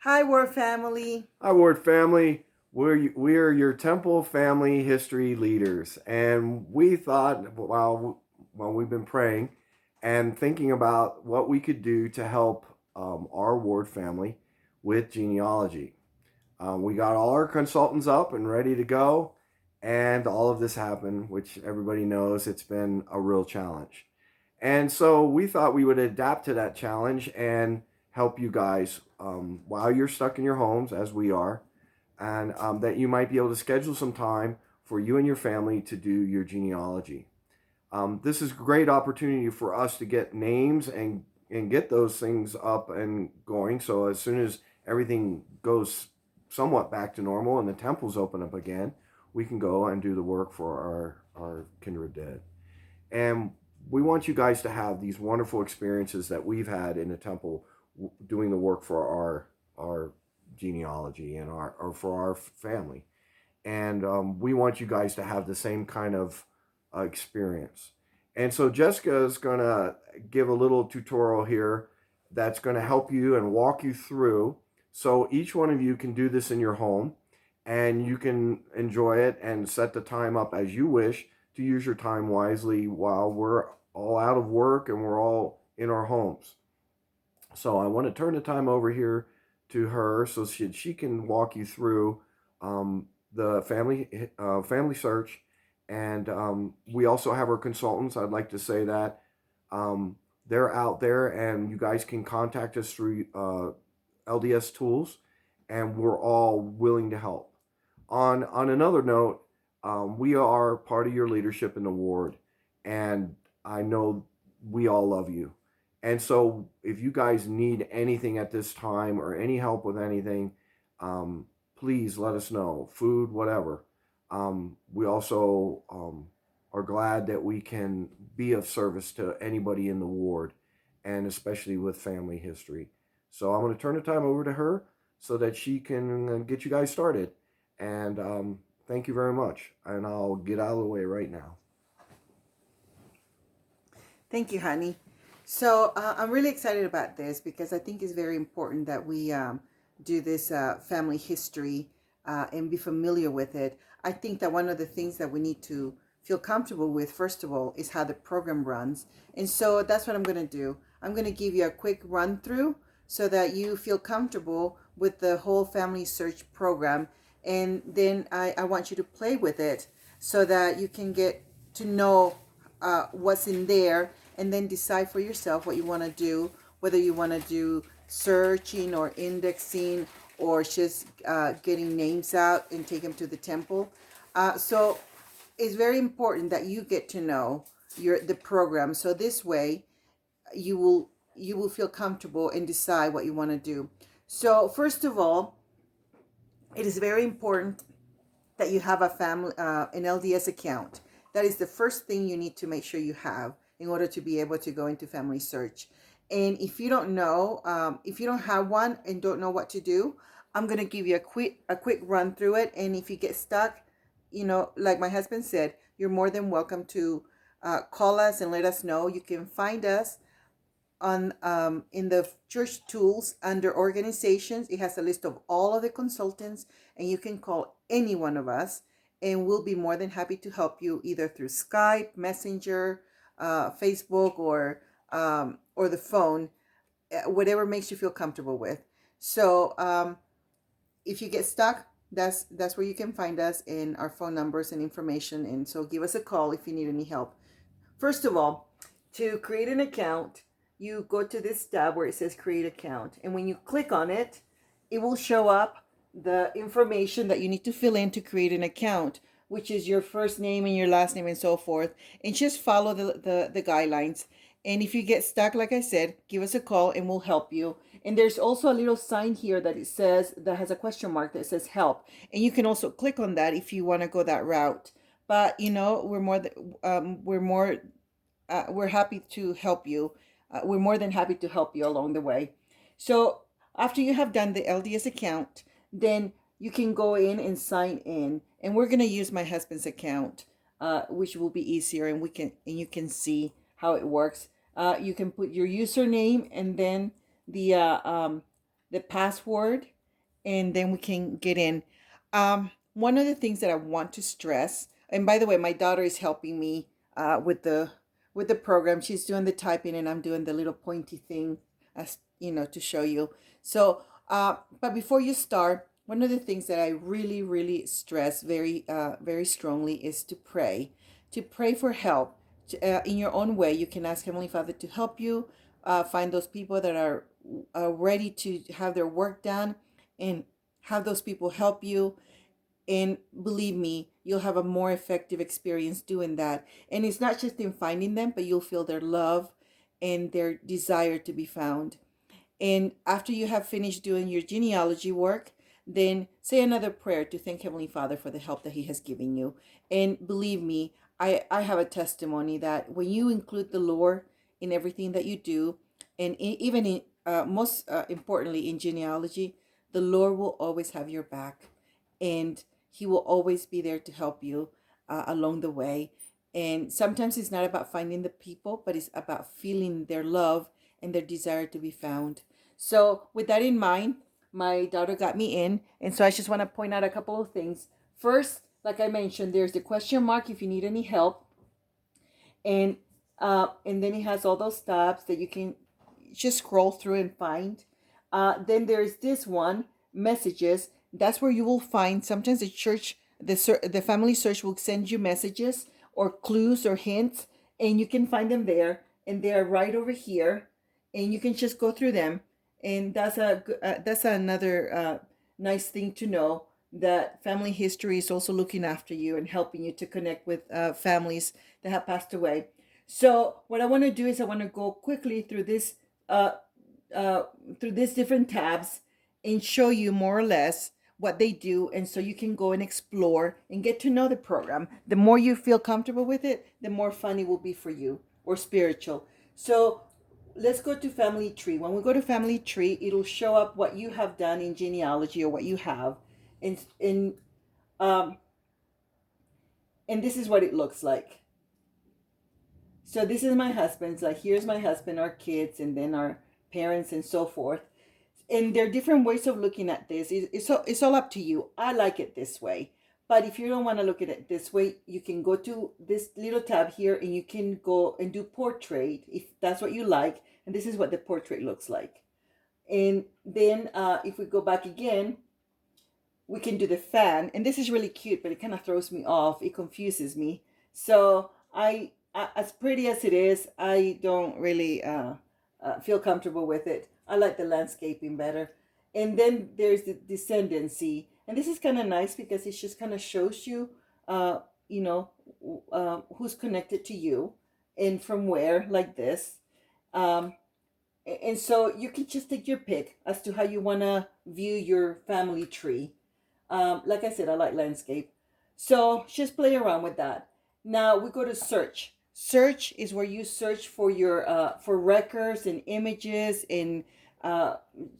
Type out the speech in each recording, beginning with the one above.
Hi, Word Family. Hi, Ward family. We are your Temple family history leaders, and we thought while we've been praying and thinking about what we could do to help our Ward family with genealogy. We got all our consultants up and ready to go, and all of this happened, which everybody knows it's been a real challenge. And so we thought we would adapt to that challenge and help you guys while you're stuck in your homes, as we are, and that you might be able to schedule some time for you and your family to do your genealogy. This is a great opportunity for us to get names and get those things up and going. So as soon as everything goes somewhat back to normal and the temples open up again, we can go and do the work for our kindred dead. And we want you guys to have these wonderful experiences that we've had in the temple doing the work for our genealogy and our or for our family. And we want you guys to have the same kind of experience. And so Jessica is going to give a little tutorial here that's going to help you and walk you through. So each one of you can do this in your home and you can enjoy it and set the time up as you wish to use your time wisely while we're all out of work and we're all in our homes. So I want to turn the time over here to her so she can walk you through the family search, and we also have our consultants. I'd like to say that they're out there, and you guys can contact us through LDS tools, and we're all willing to help. On another note, we are part of your leadership in the ward, and I know we all love you. And so, if you guys need anything at this time or any help with anything, please let us know. Food, whatever. We also are glad that we can be of service to anybody in the ward, and especially with family history. So I'm going to turn the time over to her so that she can get you guys started. And thank you very much. And I'll get out of the way right now. Thank you, honey. So I'm really excited about this because I think it's very important that we do this family history and be familiar with it. I think that one of the things that we need to feel comfortable with, first of all, is how the program runs. And so that's what I'm going to do. I'm going to give you a quick run through so that you feel comfortable with the whole family search program. And then I want you to play with it so that you can get to know what's in there and then decide for yourself what you want to do, whether you want to do searching or indexing or just getting names out and take them to the temple. So it's very important that you get to know the program. So this way you will feel comfortable and decide what you want to do. So first of all, it is very important that you have a family an LDS account. That is the first thing you need to make sure you have in order to be able to go into family search. And if you don't know, if you don't have one and don't know what to do, I'm gonna give you a quick run through it. And if you get stuck, like my husband said, you're more than welcome to call us and let us know. You can find us on in the church tools under organizations. It has a list of all of the consultants, and you can call any one of us, and we'll be more than happy to help you either through Skype, Messenger, Facebook, or the phone, whatever makes you feel comfortable with. So if you get stuck, that's where you can find us in our phone numbers and information. And so give us a call if you need any help. First of all, to create an account, you go to this tab where it says create account. And when you click on it, it will show up the information that you need to fill in to create an account, which is your first name and your last name and so forth. And just follow the guidelines. And if you get stuck, like I said, give us a call and we'll help you. And there's also a little sign here that has a question mark that says help. And you can also click on that if you want to go that route. But we're happy to help you. We're more than happy to help you along the way. So after you have done the LDS account, then you can go in and sign in. And we're gonna use my husband's account, which will be easier, and you can see how it works. You can put your username and then the the password, and then we can get in. One of the things that I want to stress, and by the way, my daughter is helping me with the program. She's doing the typing, and I'm doing the little pointy thing, as you know, to show you. So, but before you start, one of the things that I really, really stress very strongly is to pray for help. In your own way, you can ask Heavenly Father to help you find those people that are ready to have their work done, and have those people help you. And believe me, you'll have a more effective experience doing that. And it's not just in finding them, but you'll feel their love and their desire to be found. And after you have finished doing your genealogy work, then say another prayer to thank Heavenly Father for the help that He has given you. And believe me, I have a testimony that when you include the Lord in everything that you do, and even in most importantly in genealogy, the Lord will always have your back, and He will always be there to help you along the way. And sometimes it's not about finding the people, but it's about feeling their love and their desire to be found. So, with that in mind, my daughter got me in, and so I just want to point out a couple of things. First, like I mentioned, there's the question mark if you need any help, and then it has all those tabs that you can just scroll through and find. Then there's this one, messages. That's where you will find sometimes the church, the family search will send you messages or clues or hints, and you can find them there, and they are right over here, and you can just go through them. And that's another nice thing to know, that family history is also looking after you and helping you to connect with families that have passed away. So what I want to do is I want to go quickly through this through these different tabs and show you more or less what they do, and so you can go and explore and get to know the program. The more you feel comfortable with it, the more fun it will be for you, or spiritual. So let's go to family tree. When we go to family tree, it'll show up what you have done in genealogy, or what you have, and um and this is what it looks like. So this is my husband's, like here's my husband, our kids, and then our parents, and so forth. And there are different ways of looking at this. It's all up to you. I like it this way. But if you don't want to look at it this way, you can go to this little tab here, and you can go and do portrait if that's what you like. And this is what the portrait looks like. And then if we go back again, we can do the fan. And this is really cute, but it kind of throws me off. It confuses me. So as pretty as it is, I don't really feel comfortable with it. I like the landscaping better. And then there's the descendancy. And this is kind of nice because it just kind of shows you, you know, who's connected to you and from where, like this. And so you can just take your pick as to how you want to view your family tree. Like I said, I like landscape. So just play around with that. Now we go to search. Search is where you search for your for records and images and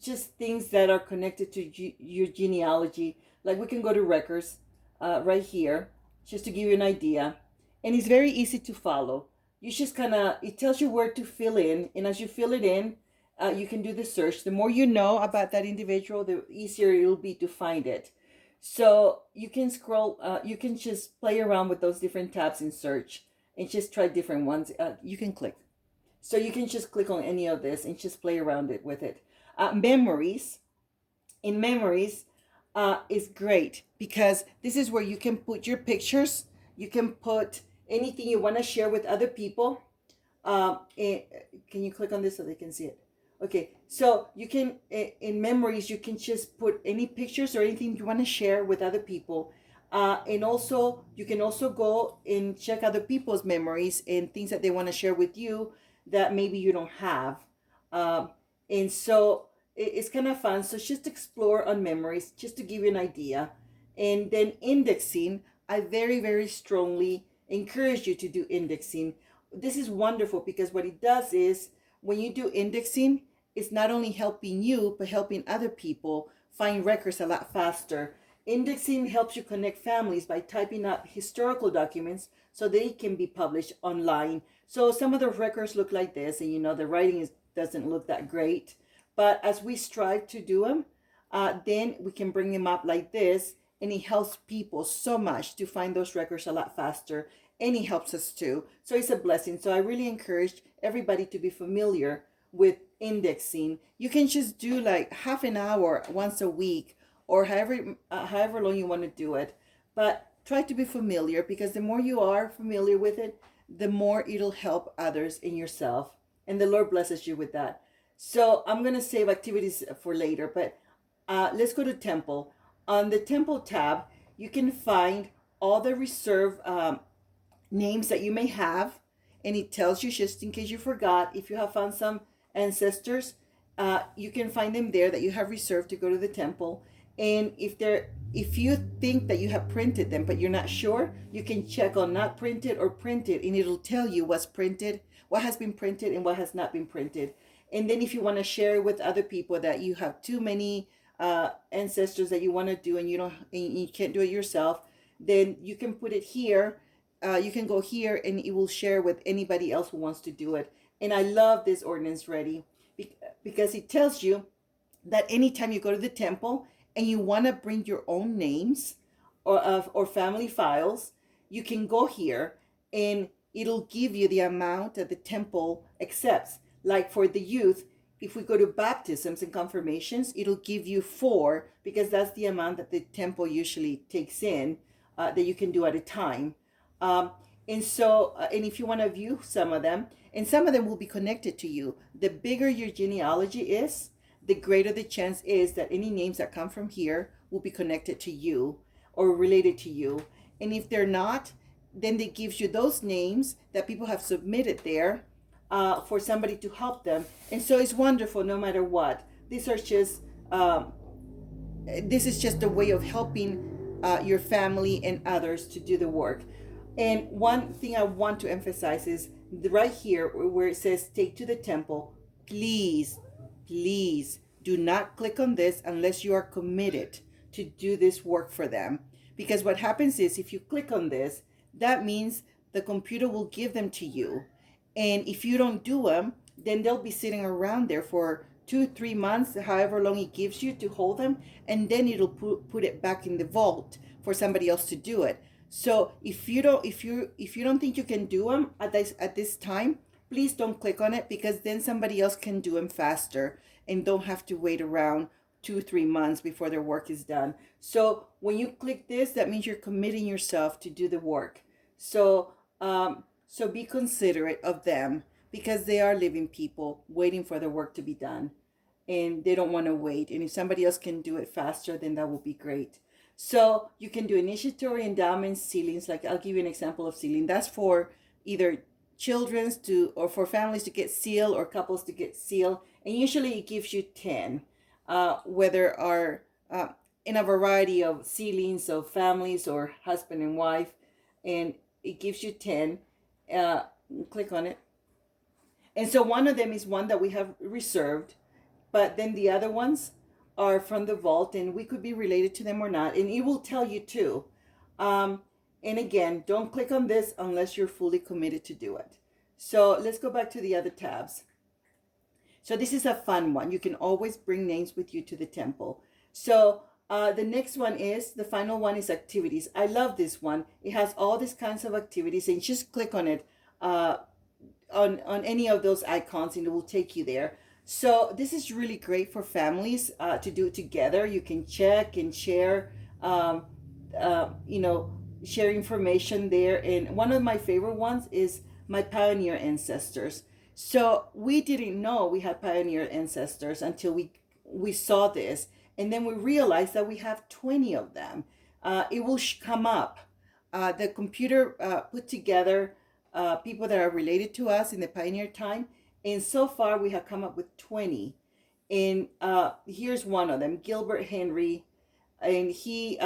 just things that are connected to your genealogy. Like we can go to records right here, just to give you an idea. And it's very easy to follow. You just kind of, it tells you where to fill in. And as you fill it in, you can do the search. The more you know about that individual, the easier it will be to find it. So you can scroll, you can just play around with those different tabs in search and just try different ones. You can click. So you can just click on any of this and just play around it with it. Memories. In memories is great because this is where you can put your pictures. You can put anything you want to share with other people. Can you click on this so they can see it? Okay, so you can, in memories, you can just put any pictures or anything you want to share with other people. And also, you can also go and check other people's memories and things that they want to share with you that maybe you don't have. And so it's kind of fun. So just explore on memories, just to give you an idea. And then indexing, I very, very strongly encourage you to do indexing. This is wonderful because what it does is when you do indexing, it's not only helping you, but helping other people find records a lot faster. Indexing helps you connect families by typing up historical documents so they can be published online. So some of the records look like this, and you know the writing doesn't look that great, But as we strive to do them, then we can bring them up like this, and it helps people so much to find those records a lot faster, and it helps us too. So it's a blessing. So I really encourage everybody to be familiar with indexing. You can just do like half an hour once a week, or however long you want to do it, but try to be familiar, because the more you are familiar with it, the more it'll help others and yourself, and the Lord blesses you with that. So I'm going to save activities for later, but let's go to temple. On the temple tab, you can find all the reserved names that you may have, and it tells you, just in case you forgot, if you have found some ancestors, you can find them there that you have reserved to go to the temple. And if you think that you have printed them but you're not sure, you can check on not printed or printed, and it'll tell you what's printed, what has been printed, and what has not been printed. And then if you want to share with other people that you have too many ancestors that you want to do, and you can't do it yourself, then you can put it here. You can go here, and it will share with anybody else who wants to do it. And I love this ordinance ready, because it tells you that anytime you go to the temple and you want to bring your own names or family files, you can go here, and it'll give you the amount that the temple accepts. Like for the youth, if we go to baptisms and confirmations, it'll give you 4, because that's the amount that the temple usually takes in, that you can do at a time. And if you want to view some of them, and some of them will be connected to you. The bigger your genealogy is, the greater the chance is that any names that come from here will be connected to you or related to you. And if they're not, then it gives you those names that people have submitted there for somebody to help them. And so it's wonderful no matter what. These are just, this is just a way of helping your family and others to do the work. And one thing I want to emphasize is right here where it says take to the temple, please do not click on this unless you are committed to do this work for them. Because what happens is, if you click on this, that means the computer will give them to you. And if you don't do them, then they'll be sitting around there for 2-3 months, however long it gives you to hold them, and then it'll put it back in the vault for somebody else to do it. So if you don't think you can do them at this time, please don't click on it, because then somebody else can do them faster and don't have to wait around 2-3 months before their work is done. So when you click this, that means you're committing yourself to do the work. So so be considerate of them, because they are living people waiting for the work to be done, and they don't want to wait. And if somebody else can do it faster, then that will be great. So you can do initiatory, endowments, sealings. Like I'll give you an example of sealing. That's for either children's or for families to get sealed, or couples to get sealed. And usually it gives you 10, whether are in a variety of sealings of families or husband and wife, and it gives you 10. Click on it. And so one of them is one that we have reserved, but then the other ones are from the vault, and we could be related to them or not, and it will tell you too. And again, don't click on this unless you're fully committed to do it. So let's go back to the other tabs. So this is a fun one. You can always bring names with you to the temple. So the next one is, the final one is activities. I love this one. It has all these kinds of activities, and just click on it on any of those icons, and it will take you there. So this is really great for families to do it together. You can check and share, share information there. And one of my favorite ones is my pioneer ancestors. So we didn't know we had pioneer ancestors until we saw this. And then we realized that we have 20 of them. It will come up. The computer put together people that are related to us in the pioneer time. And so far we have come up with 20. And here's one of them, Gilbert Henry. And he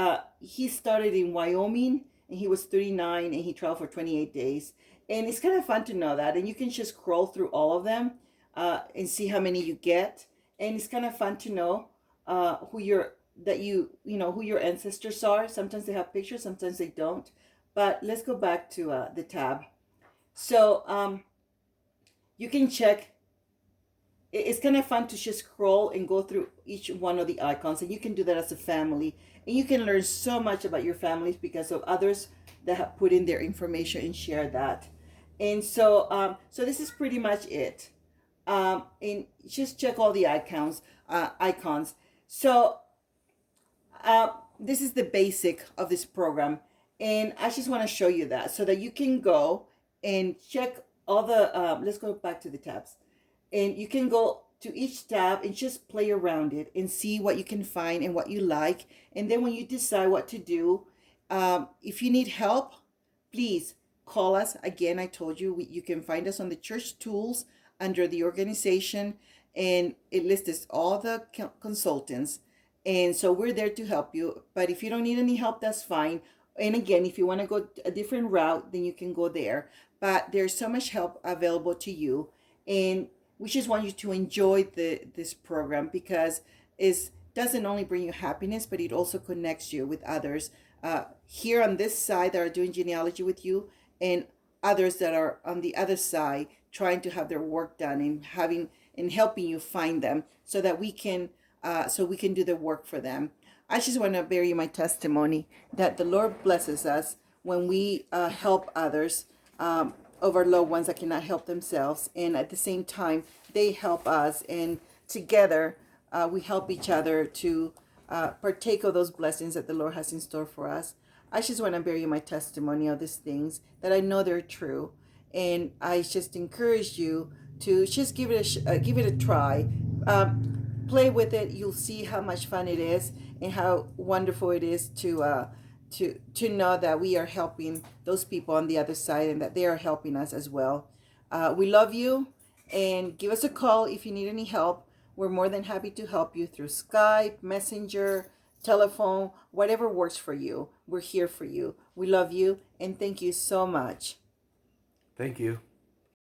started in Wyoming, and he was 39, and he traveled for 28 days. And it's kind of fun to know that. And you can just scroll through all of them and see how many you get. And it's kind of fun to know who your ancestors are. Sometimes they have pictures, sometimes they don't. But let's go back to the tab. So you can check it's kind of fun to just scroll and go through each one of the icons, and you can do that as a family, and you can learn so much about your families because of others that have put in their information and share that. And so so this is pretty much it. And just check all the icons. So this is the basic of this program, and I just want to show you that so that you can go and check all the let's go back to the tabs, and you can go to each tab and just play around it and see what you can find and what you like. And then when you decide what to do, if you need help, please call us. Again, I told you, you can find us on the church tools under the organization, and it lists all the consultants. And so we're there to help you. But if you don't need any help, that's fine. And again, if you want to go a different route, then you can go there. But there's so much help available to you. And we just want you to enjoy this program because it doesn't only bring you happiness, but it also connects you with others here on this side that are doing genealogy with you, and others that are on the other side trying to have their work done and helping you find them so that we can do the work for them. I just want to bear you my testimony that the Lord blesses us when we help others of our loved ones that cannot help themselves, and at the same time they help us, and together we help each other to partake of those blessings that the Lord has in store for us. I just want to bear you my testimony of these things that I know they're true, and I just encourage you to just give it a try. Play with it. You'll see how much fun it is and how wonderful it is to know that we are helping those people on the other side and that they are helping us as well. We love you, and give us a call if you need any help. We're more than happy to help you through Skype, Messenger, telephone, whatever works for you. We're here for you. We love you, and thank you so much. Thank you.